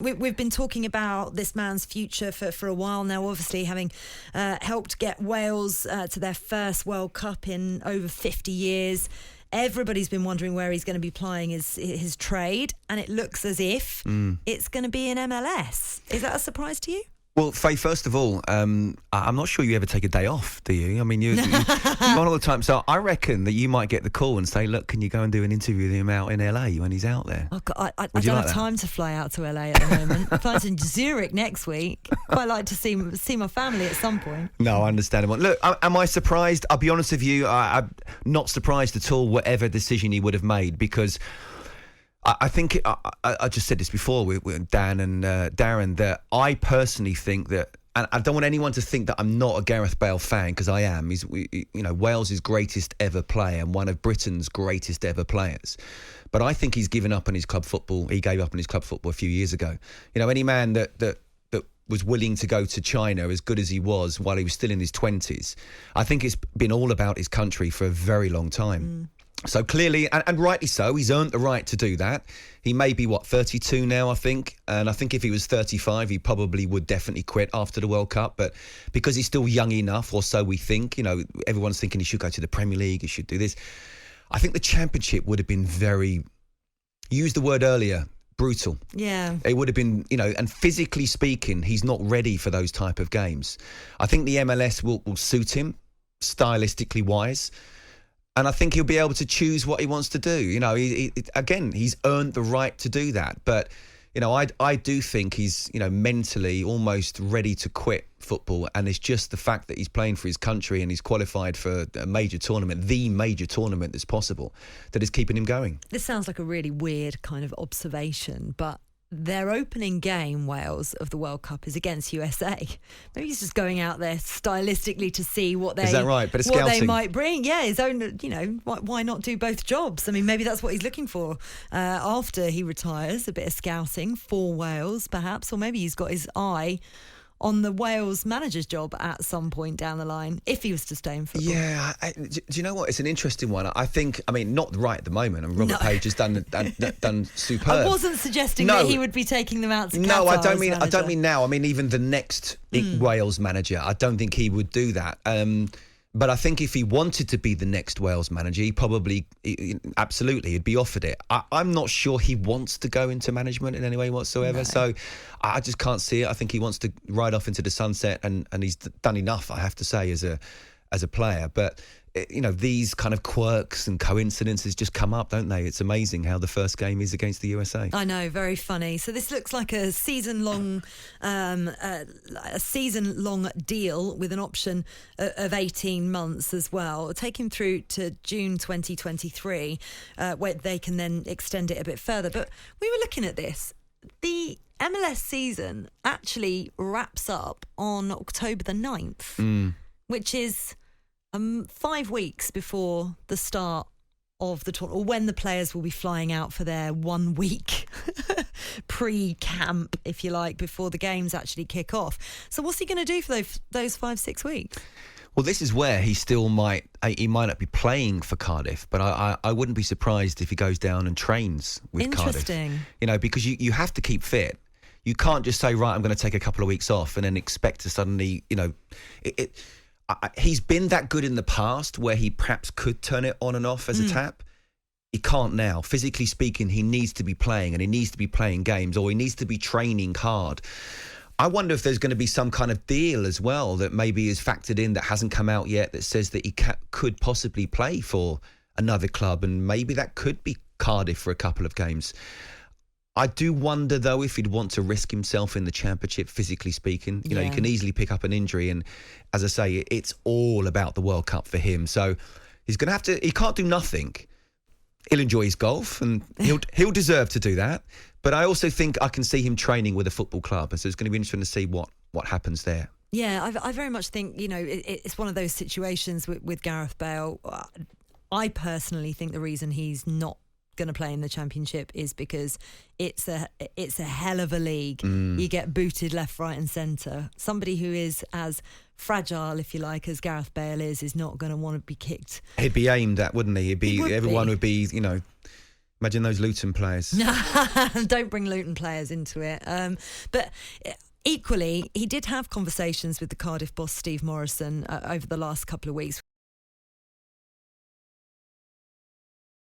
We've been talking about this man's future for a while now, obviously having helped get Wales to their first World Cup in over 50 years. Everybody's been wondering where he's going to be plying his trade, and it looks as if it's going to be in MLS. Is that a surprise to you? Well, Faye, first of all, I'm not sure you ever take a day off, do you? I mean, you one all the time. So I reckon that you might get the call and say, look, can you go and do an interview with him out in LA when he's out there? Oh, God, I don't have time to fly out to LA at the moment. If I was in Zurich next week, quite like to see my family at some point. No, understandable. Look, am I surprised? I'll be honest with you, I'm not surprised at all, whatever decision he would have made, because I think I just said this before with Dan and Darren, that I personally think that, and I don't want anyone to think that I'm not a Gareth Bale fan, because I am. He's, Wales' greatest ever player and one of Britain's greatest ever players. But I think he's given up on his club football. He gave up on his club football a few years ago. Any man that was willing to go to China, as good as he was while he was still in his 20s, I think it's been all about his country for a very long time. So clearly, and rightly so, he's earned the right to do that. He may be, 32 now, I think. And I think if he was 35, he probably would definitely quit after the World Cup. But because he's still young enough, or so we think, everyone's thinking he should go to the Premier League, he should do this. I think the Championship would have been very, you used the word earlier, brutal. Yeah. It would have been, and physically speaking, he's not ready for those type of games. I think the MLS will suit him, stylistically wise. And I think he'll be able to choose what he wants to do. Again, he's earned the right to do that. But, I do think he's, mentally almost ready to quit football. And it's just the fact that he's playing for his country and he's qualified for a major tournament, the major tournament that's possible, that is keeping him going. This sounds like a really weird kind of observation, but their opening game, Wales, of the World Cup is against USA. Maybe he's just going out there stylistically to see what they, is that right? But what they might bring. Yeah, his own, why not do both jobs? I mean, maybe that's what he's looking for after he retires, a bit of scouting for Wales, perhaps, or maybe he's got his eye on the Wales manager's job at some point down the line, if he was to stay in football. Yeah, do you know what? It's an interesting one. I think, not right at the moment, and Robert Page has done superb. I wasn't suggesting that he would be taking them out to Qatar. No, I don't mean now. I mean, even the next Wales manager, I don't think he would do that. But I think if he wanted to be the next Wales manager, absolutely, he'd be offered it. I'm not sure he wants to go into management in any way whatsoever. No. So I just can't see it. I think he wants to ride off into the sunset, and he's done enough, I have to say, as a player. But these kind of quirks and coincidences just come up, don't they? It's amazing how the first game is against the USA. I know, very funny. So this looks like a season-long deal with an option of 18 months as well. It'll take him through to June 2023, where they can then extend it a bit further. But we were looking at this. The MLS season actually wraps up on October the 9th, which is 5 weeks before the start of the tournament, or when the players will be flying out for their 1 week pre-camp, if you like, before the games actually kick off. So what's he going to do for those 5-6 weeks? Well, this is where he still might not be playing for Cardiff, but I wouldn't be surprised if he goes down and trains with Cardiff. Interesting. Because you have to keep fit. You can't just say, right, I'm going to take a couple of weeks off and then expect to suddenly, he's been that good in the past where he perhaps could turn it on and off as a tap. He can't now. Physically speaking, he needs to be playing, and he needs to be playing games, or he needs to be training hard. I wonder if there's going to be some kind of deal as well that maybe is factored in that hasn't come out yet, that says that he could possibly play for another club, and maybe that could be Cardiff for a couple of games. I do wonder, though, if he'd want to risk himself in the Championship, physically speaking. You can easily pick up an injury. And as I say, it's all about the World Cup for him. So he's going to have to, he can't do nothing. He'll enjoy his golf, and he'll deserve to do that. But I also think I can see him training with a football club. And so it's going to be interesting to see what happens there. Yeah, I very much think, it's one of those situations with Gareth Bale. I personally think the reason he's not going to play in the Championship is because it's a hell of a league. You get booted left, right and centre. Somebody who is as fragile, if you like, as Gareth Bale is not going to want to be kicked. He'd be aimed at, wouldn't he? Everyone would be, Imagine those Luton players. Don't bring Luton players into it. But equally, he did have conversations with the Cardiff boss, Steve Morrison, over the last couple of weeks.